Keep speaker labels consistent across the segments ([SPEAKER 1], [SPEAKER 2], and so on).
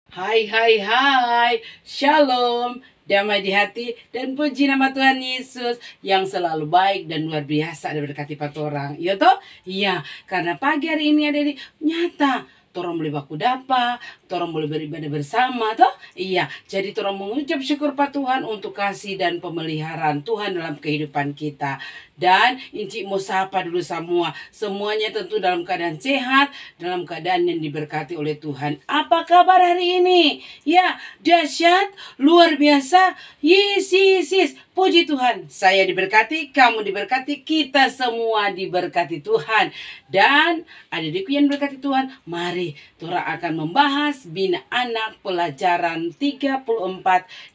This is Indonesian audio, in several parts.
[SPEAKER 1] Hai hai hai, Shalom, damai di hati dan puji nama Tuhan Yesus yang selalu baik dan luar biasa dan berkati orang. Iya toh? Iya, karena pagi hari ini ada di nyata. Torang boleh baku dapa, torang boleh beribadah bersama toh? Iya, jadi torang mengucap syukur Pak Tuhan untuk kasih dan pemeliharaan Tuhan dalam kehidupan kita. Dan Inci mau sapa dulu semua. Semuanya tentu dalam keadaan sehat, dalam keadaan yang diberkati oleh Tuhan. Apa kabar hari ini? Ya, dahsyat, luar biasa. Yes, yes, yes. Puji Tuhan, saya diberkati, kamu diberkati, kita semua diberkati Tuhan. Dan adik-adikku yang diberkati Tuhan, mari Tora akan membahas Bina Anak pelajaran 34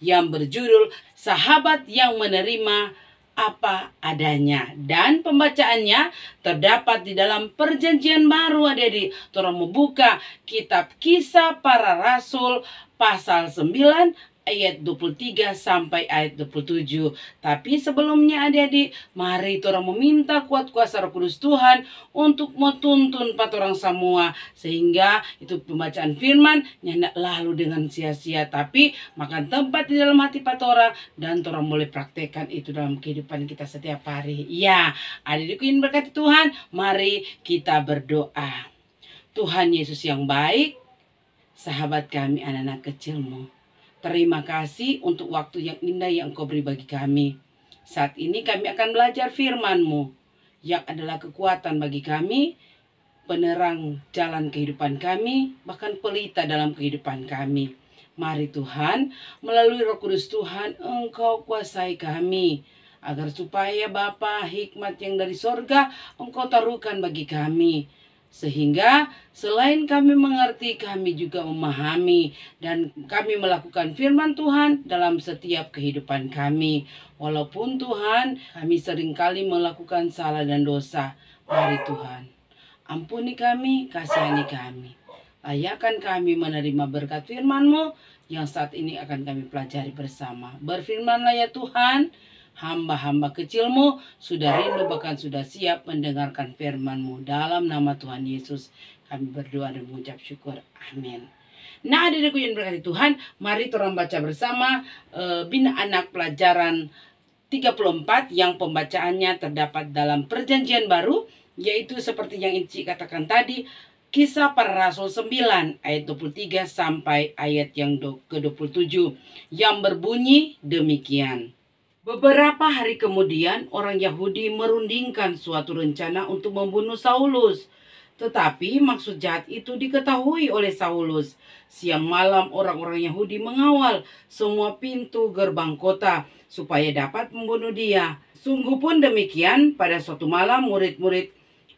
[SPEAKER 1] yang berjudul Sahabat yang Menerima Apa Adanya. Dan pembacaannya terdapat di dalam Perjanjian Baru. Adik-adik, Tora membuka kitab Kisah Para Rasul pasal 9 ayat 23 sampai ayat 27. Tapi sebelumnya adik-adik, mari orang meminta kuat kuasa Roh Kudus Tuhan untuk menuntun orang semua. Sehingga itu pembacaan firman tidak lalu dengan sia-sia. Tapi makan tempat di dalam hati orang dan orang boleh praktekkan itu dalam kehidupan kita setiap hari. Ya, adik-adikku yang berkati Tuhan, mari kita berdoa. Tuhan Yesus yang baik, sahabat kami anak-anak kecilmu, terima kasih untuk waktu yang indah yang Engkau beri bagi kami. Saat ini kami akan belajar firman-Mu yang adalah kekuatan bagi kami, penerang jalan kehidupan kami, bahkan pelita dalam kehidupan kami. Mari Tuhan, melalui Roh Kudus Tuhan, Engkau kuasai kami, agar supaya Bapa hikmat yang dari sorga Engkau taruhkan bagi kami. Sehingga selain kami mengerti, kami juga memahami dan kami melakukan firman Tuhan dalam setiap kehidupan kami. Walaupun Tuhan, kami seringkali melakukan salah dan dosa. Mari Tuhan, ampuni kami, kasihani kami. Layakkan kami menerima berkat firman-Mu yang saat ini akan kami pelajari bersama. Berfirmanlah ya Tuhan, hamba-hamba kecilmu sudah rindu bahkan sudah siap mendengarkan firman-Mu. Dalam nama Tuhan Yesus kami berdoa dan mengucap syukur. Amin. Nah, adik-adikku yang berkati Tuhan, mari kita baca bersama Bina Anak pelajaran 34 yang pembacaannya terdapat dalam Perjanjian Baru, yaitu seperti yang Inci katakan tadi, Kisah Para Rasul 9 ayat 23 sampai ayat yang ke-27 yang berbunyi demikian. Beberapa hari kemudian orang Yahudi merundingkan suatu rencana untuk membunuh Saulus. Tetapi maksud jahat itu diketahui oleh Saulus. Siang malam orang-orang Yahudi mengawal semua pintu gerbang kota supaya dapat membunuh dia. Sungguh pun demikian, pada suatu malam murid-murid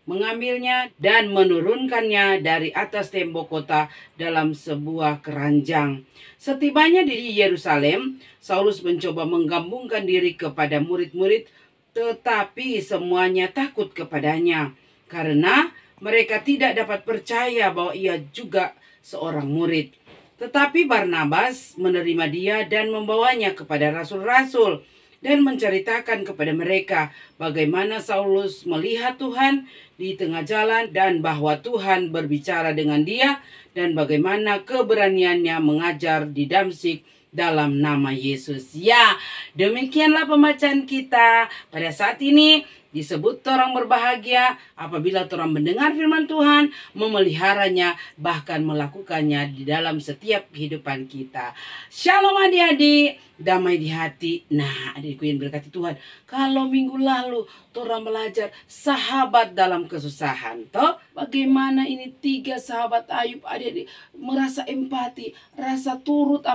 [SPEAKER 1] mengambilnya dan menurunkannya dari atas tembok kota dalam sebuah keranjang. Setibanya di Yerusalem, Saulus mencoba menggabungkan diri kepada murid-murid, tetapi semuanya takut kepadanya karena mereka tidak dapat percaya bahwa ia juga seorang murid. Tetapi Barnabas menerima dia dan membawanya kepada rasul-rasul dan menceritakan kepada mereka bagaimana Saulus melihat Tuhan di tengah jalan dan bahwa Tuhan berbicara dengan dia dan bagaimana keberaniannya mengajar di Damsyik dalam nama Yesus. Ya, demikianlah pembacaan kita pada saat ini. Disebut orang berbahagia apabila orang mendengar firman Tuhan, memeliharanya, bahkan melakukannya di dalam setiap kehidupan kita. Shalom adik-adik, damai di hati. Nah, adikku yang berkati Tuhan, kalau minggu lalu orang belajar sahabat dalam kesusahan, toh bagaimana ini 3 sahabat Ayub adik-adik merasa empati, rasa turut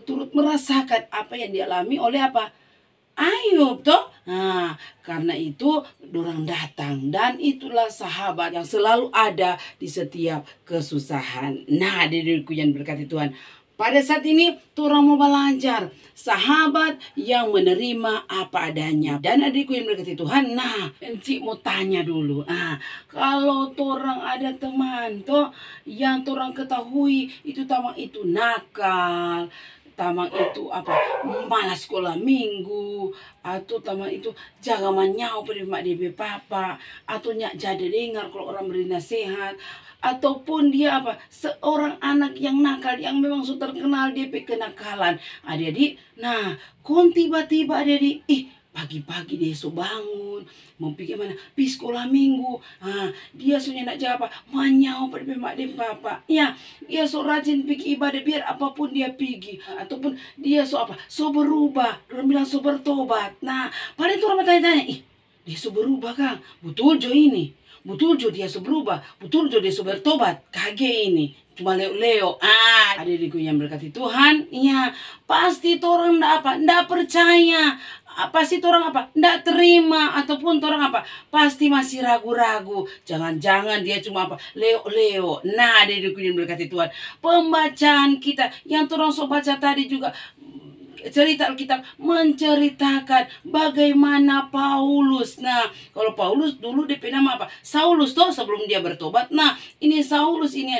[SPEAKER 1] turut merasakan apa yang dialami oleh Ayub toh. Nah, karena itu dorang datang dan itulah sahabat yang selalu ada di setiap kesusahan. Nah, diriku yang berkati Tuhan, pada saat ini torang mau belajar sahabat yang menerima apa adanya. Dan adikku yang berkati Tuhan, nah, Enci mau tanya dulu. Kalau torang ada teman toh yang torang ketahui itu tamang itu nakal, tamang itu malas sekolah minggu, atau tamang itu jaga manyau pada mak dia papa, atau nyak jadi dengar kalau orang beri nasihat, ataupun dia seorang anak yang nakal yang memang sudah terkenal dia kenakalan adik-adik. Nah, kon tiba-tiba adik-adik, pagi-pagi dia so bangun, mau pergi mana? Pergi sekolah minggu. Dia sunya nak jaga manyau pada mak dia papa. Ya, dia so rajin pergi ibadah biar apapun dia pergi. Ataupun dia so berubah. Orang bilang so bertobat. Nah, paling itu orang tanya-tanya, dia so berubah Kang? Betul jo ini. Betul jo dia so berubah. Betul jo dia so bertobat. Kage ini. Cuma leo-leo. Adik-adikku yang berkati Tuhan, iya, pasti orang ndak percaya. Pasti orang ndak terima, ataupun orang pasti masih ragu-ragu. Jangan-jangan dia cuma leo-leo. Nah, adik-adikku yang berkati Tuhan, pembacaan kita yang orang so baca tadi juga, cerita Alkitab menceritakan bagaimana Paulus. Nah, kalau Paulus dulu DP nama Saulus toh sebelum dia bertobat. Nah, ini Saulus ini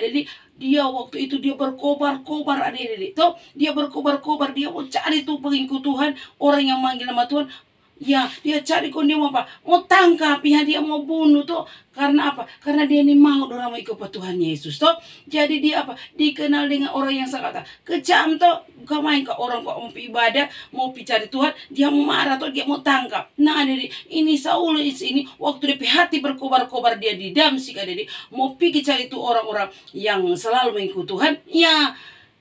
[SPEAKER 1] dia waktu itu dia berkobar-kobar adik-adik. Toh, dia berkobar-kobar, dia mau cari tuh pengikut Tuhan, orang yang manggil nama Tuhan. Ya, dia cari dia mau mau tangkap, ya dia mau bunuh tuh. Karena Karena dia ini mau orang mau ikut Tuhan Yesus toh. Jadi dia dikenal dengan orang yang sangat kejam toh. Bukan main ke orang kok mau ibadah, mau cari Tuhan, dia mau marah toh, dia mau tangkap. Nah, adik, ini Saulus ini waktu dia hati berkobar-kobar dia di Damsyik adik, mau pergi cari tuh orang-orang yang selalu mengikut Tuhan. Ya,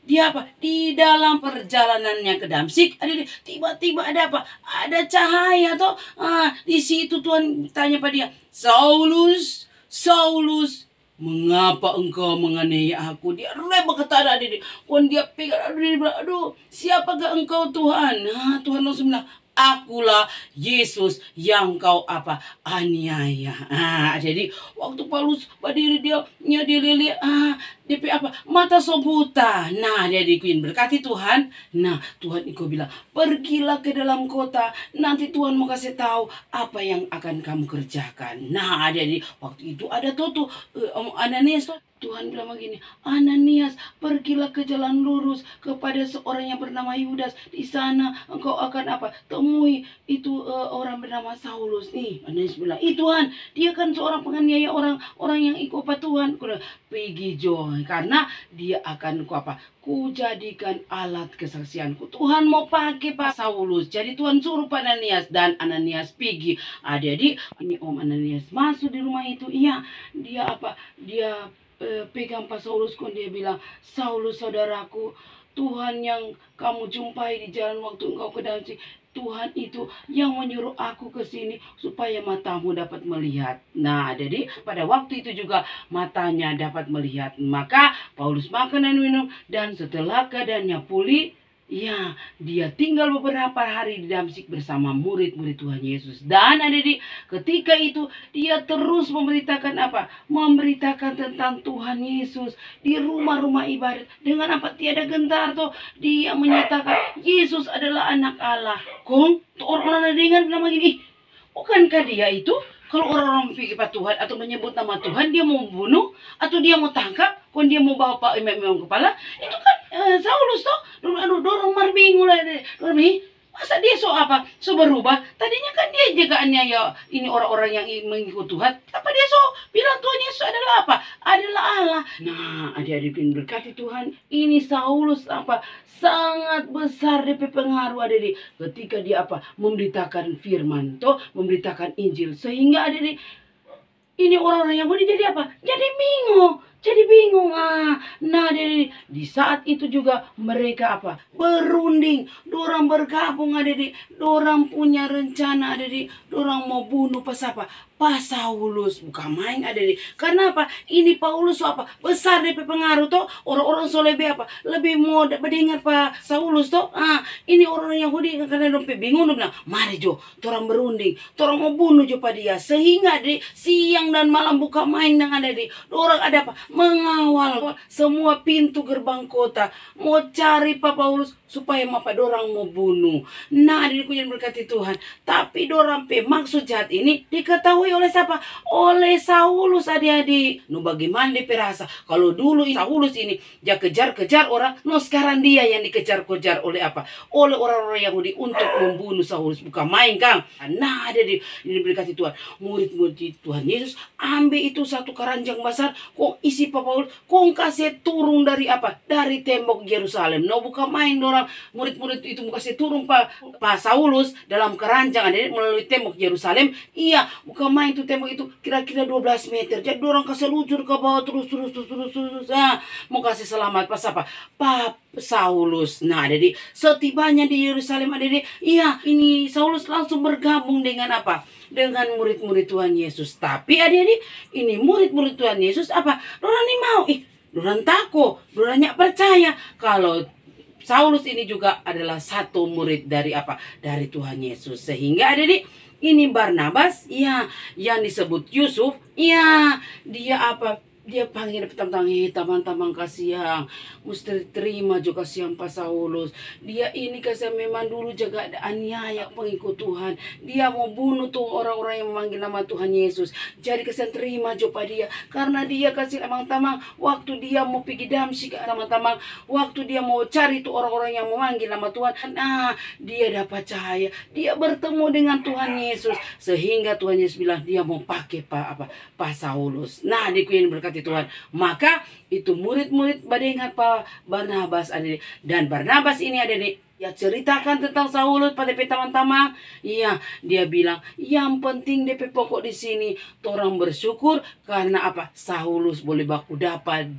[SPEAKER 1] dia di dalam perjalanannya ke Damsyik, tiba-tiba ada ada cahaya toh. Di situ Tuhan tanya pada dia, Saulus, Saulus, mengapa engkau menganiaya aku? Dia rebah ke tanah adik. Pun dia pegang, dia bilang, aduh, siapakah engkau Tuhan? Nah, Tuhan langsung bilang, akulah Yesus yang kau aniaya. Jadi waktu Paulus berdiri dia lihat dia mata so buta. Nah, dia dikuin berkati Tuhan. Nah, Tuhan ikut bilang, pergilah ke dalam kota, nanti Tuhan mau kasih tahu apa yang akan kamu kerjakan. Nah, jadi waktu itu ada tuh Ananias tuh. Tuhan bilang begini, Ananias, pergilah ke jalan lurus kepada seorang yang bernama Yudas. Di sana engkau akan temui itu orang bernama Saulus. Nih, Ananias bilang, Tuhan, dia kan seorang penganiaya orang yang ikut Tuhan. Pergi Jo, karena dia akan ku jadikan alat kesaksianku. Tuhan mau pakai Saulus. Jadi Tuhan suruh Ananias, dan Ananias pergi. Adik-adik, ini Om Ananias masuk di rumah itu. Iya, dia dia pegang Saulus, dia bilang, Saulus saudaraku, Tuhan yang kamu jumpai di jalan waktu engkau ke Damsyik, Tuhan itu yang menyuruh aku ke sini supaya matamu dapat melihat. Nah, jadi pada waktu itu juga matanya dapat melihat. Maka Paulus makan dan minum, dan setelah keadaannya pulih, ya, dia tinggal beberapa hari di Damsyik bersama murid-murid Tuhan Yesus. Dan adik-adik, ketika itu dia terus memberitakan memberitakan tentang Tuhan Yesus di rumah-rumah ibadat dengan tiada gentar tuh. Dia menyatakan Yesus adalah anak Allah. Orang-orang dengar bilang begini, bukankah dia itu kalau orang-orang pikir Tuhan atau menyebut nama Tuhan, dia mau bunuh atau dia mau tangkap, dia mau bawa imam kepala, itu kan Saulus toh. Dorong bingung lah. Masa dia so berubah? Tadinya kan dia juga aniaya ini orang-orang yang mengikut Tuhan. Tapi dia so bilang Tuhan Yesus adalah adalah Allah. Nah, adik-adik yang berkati Tuhan, ini Saulus sangat besar DP pengaruh adik-adik ketika dia memberitakan firman toh, memberitakan Injil, sehingga adik-adik ini orang-orang Yahudi jadi jadi bingung. Nah, di saat itu juga mereka berunding, dorang bergabung adik-adik, dorang punya rencana adik-adik, dorang mau bunuh Saulus. Bukan main adik-adik. Karena ini Paulus besar DP pengaruh toh, orang-orang so lebih mau mendengar Saulus toh. Ini orang Yahudi karena dompet bingung, dia bilang, mari Jo, dorang berunding, dorang mau bunuh Jo dia. Sehingga adik siang dan malam buka main dengan adik, dorang ada mengawal semua pintu gerbang kota, mau cari Paulus supaya dorang mau bunuh. Nah, adikku yang berkati Tuhan, tapi dorang maksud jahat ini diketahui dijauhi oleh siapa? Oleh Saulus, adik-adik. No bagaimana dia perasa? Kalau dulu Saulus ini dia kejar-kejar orang, no sekarang dia yang dikejar-kejar oleh apa? Oleh orang-orang Yahudi untuk membunuh Saulus. Bukan main, Kang. Nah, ada di ini berkati Tuhan. Murid-murid Tuhan Yesus ambil itu satu keranjang besar, kok isi Paul, kok kasih turun dari apa? Dari tembok Yerusalem. No bukan main orang murid-murid itu kasih turun Pak Saulus dalam keranjang ada melalui tembok Yerusalem. Iya, bukan main itu tembok itu kira-kira 12 meter. Jadi orang kasih luncur ke bawah terus. Nah, mau kasih selamat pas apa? Pak Saulus. Nah, jadi setibanya di Yerusalem ada iya, ini Saulus langsung bergabung dengan apa? Dengan murid-murid Tuhan Yesus. Tapi adik-adik, ini murid-murid Tuhan Yesus apa? Dorang ini mau, dorang takut, dorang nyak percaya kalau Saulus ini juga adalah satu murid dari apa? Dari Tuhan Yesus. Sehingga adik-adik, ini Barnabas, ya, yang disebut Yusuf, ya, dia apa? Dia panggil teman-teman kasihan, mesti terima juga kasihan Pak Saulus. Dia ini kasih memang dulu juga ada aniaya pengikut Tuhan. Dia mau bunuh tuh orang-orang yang memanggil nama Tuhan Yesus. Jadi kasihan terima juga dia, karena dia kasih teman-teman waktu dia mau pergi Damsyik, teman-teman waktu dia mau cari tuh orang-orang yang memanggil nama Tuhan. Nah, dia dapat cahaya, dia bertemu dengan Tuhan Yesus, sehingga Tuhan Yesus bilang dia mau pakai Pak Saulus. Nah, dikuin berkat Tuhan. Maka itu murid-murid pada ingat Pak Barnabas adik. Dan Barnabas ini adik, ya ceritakan tentang Saulus pada teman-teman. Iya, dia bilang yang penting DP pokok di sini orang bersyukur karena apa? Saulus boleh baku dapat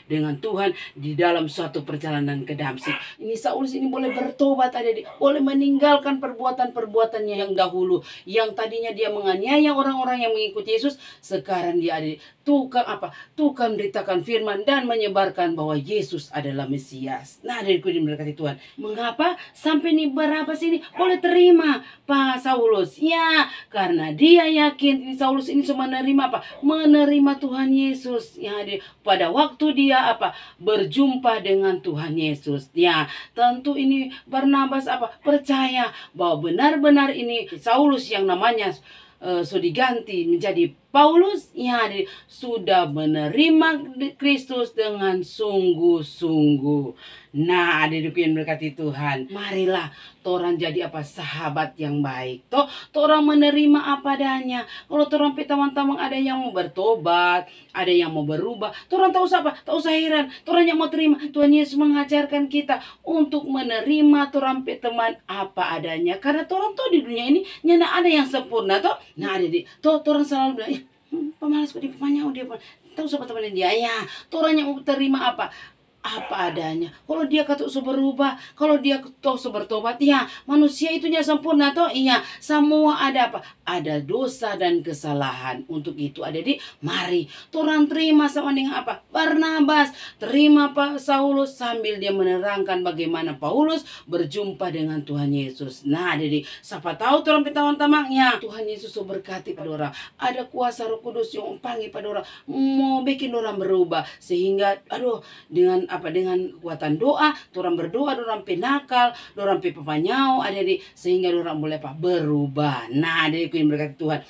[SPEAKER 1] dengan Tuhan di dalam suatu perjalanan ke Damsyik. Ini Saulus ini boleh bertobat adik, boleh meninggalkan perbuatan-perbuatannya yang dahulu, yang tadinya dia menganiaya orang-orang yang mengikuti Yesus. Sekarang dia adik tukang apa? Tukang beritakan firman dan menyebarkan bahwa Yesus adalah Mesias. Nah, adikku diberkati Tuhan. Mengapa sampai nih Barnabas ini boleh terima Pak Saulus? Ya, karena dia yakin Saulus ini cuma menerima apa? Menerima Tuhan Yesus. Ya, pada waktu dia apa? Berjumpa dengan Tuhan Yesus. Ya, tentu ini Barnabas apa? Percaya bahwa benar-benar ini Saulus yang namanya sudah diganti menjadi Paulus, ya, sudah menerima Kristus dengan sungguh-sungguh. Nah, adik-adik yang berkati Tuhan, marilah torang jadi apa? Sahabat yang baik. Torang menerima apa adanya. Kalau torang teman-teman ada yang mau bertobat, ada yang mau berubah, torang tak usah apa? Tak usah heran. Torang yang mau terima. Tuhan Yesus mengajarkan kita untuk menerima torang teman apa adanya. Karena torang tuh di dunia ini nyana ada yang sempurna toh. Nah, adik, torang selalu bilang, pemalas kok di pemanyau dia. Tahu sobat teman dia, ya, torang yang mau terima apa adanya. Kalau dia kata berubah, kalau dia toh bertobat, ya, manusia itu sempurna toh, iya, semua ada apa? Ada dosa dan kesalahan. Untuk itu ada mari torang terima sama dengan apa? Barnabas terima Pak Saulus sambil dia menerangkan bagaimana Paulus berjumpa dengan Tuhan Yesus. Nah, jadi siapa tahu torang teman-teman, ya, Tuhan Yesus berkati pada orang. Ada kuasa Roh Kudus yang panggil pada orang, mau bikin orang berubah, sehingga dengan apa? Dengan kekuatan doa, orang berdoa, orang penakal, orang pepanyau, sehingga orang boleh apa? Berubah. Nah, adik yang berkati Tuhan.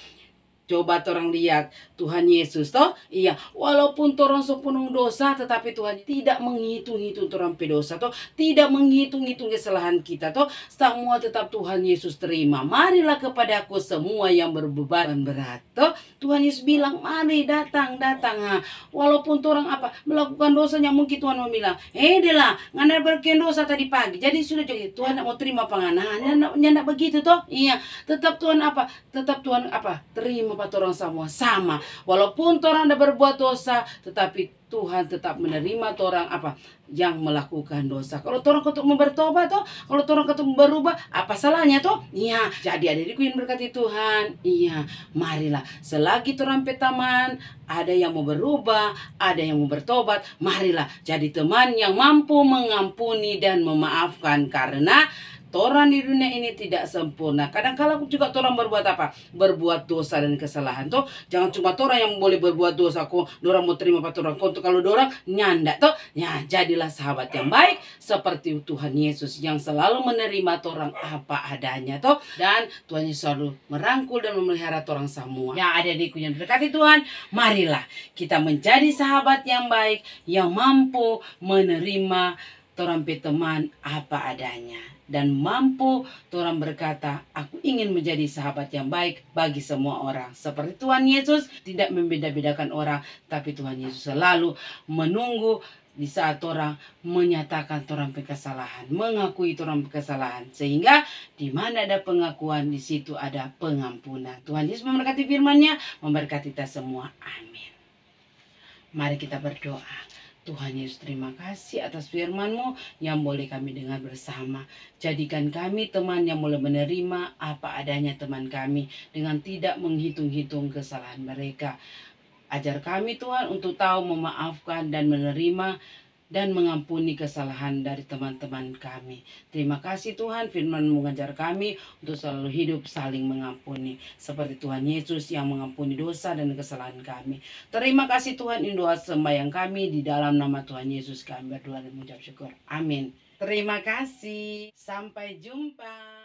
[SPEAKER 1] Coba orang lihat Tuhan Yesus toh, iya, walaupun orang sepenuh dosa, tetapi Tuhan tidak menghitung-hitung orang pedosa toh, tidak menghitung-hitung kesalahan kita toh, semua tetap Tuhan Yesus terima. Marilah kepadaku semua yang berbeban berat toh. Tuhan Yesus bilang, mari datang. Nah, walaupun orang apa? Melakukan dosanya, mungkin Tuhan mau bilang, delah, ngana berken dosa tadi pagi. Jadi sudah jadi Tuhan mau terima penganahan, nyanda begitu toh. Iya, tetap Tuhan apa? Tetap Tuhan apa? Terima orang semua sama. Walaupun orang ada berbuat dosa, tetapi Tuhan tetap menerima orang apa? Yang melakukan dosa. Kalau orang ketemu bertobat toh, kalau orang ketemu berubah, apa salahnya toh? Iya, jadi adik-adikku yang berkati Tuhan. Iya, marilah selagi orang teman ada yang mau berubah, ada yang mau bertobat, marilah jadi teman yang mampu mengampuni dan memaafkan, karena Torang di dunia ini tidak sempurna. Kadang-kala juga torang berbuat apa? Berbuat dosa dan kesalahan. Toh, jangan cuma torang yang boleh berbuat dosa. Kok dorang mau terima apa torang konto kalau dorang nyanda toh. Ya, jadilah sahabat yang baik seperti Tuhan Yesus yang selalu menerima torang apa adanya toh. Dan Tuhan Yesus selalu merangkul dan memelihara torang semua. Ya, adik-adikku yang berkati Tuhan, marilah kita menjadi sahabat yang baik yang mampu menerima torang pe teman apa adanya dan mampu torang berkata, aku ingin menjadi sahabat yang baik bagi semua orang. Seperti Tuhan Yesus tidak membeda-bedakan orang, tapi Tuhan Yesus selalu menunggu di saat orang menyatakan torang pe kesalahan, mengakui torang pe kesalahan, sehingga di mana ada pengakuan di situ ada pengampunan. Tuhan Yesus memberkati firman-Nya, memberkati kita semua. Amin. Mari kita berdoa. Tuhan Yesus, terima kasih atas firman-Mu yang boleh kami dengar bersama. Jadikan kami teman yang boleh menerima apa adanya teman kami dengan tidak menghitung-hitung kesalahan mereka. Ajar kami Tuhan untuk tahu memaafkan dan menerima dan mengampuni kesalahan dari teman-teman kami. Terima kasih Tuhan, firman mengajar kami untuk selalu hidup saling mengampuni. Seperti Tuhan Yesus yang mengampuni dosa dan kesalahan kami. Terima kasih Tuhan, ini doa sembahyang kami di dalam nama Tuhan Yesus kami berdoa dan mengucap syukur. Amin. Terima kasih. Sampai jumpa.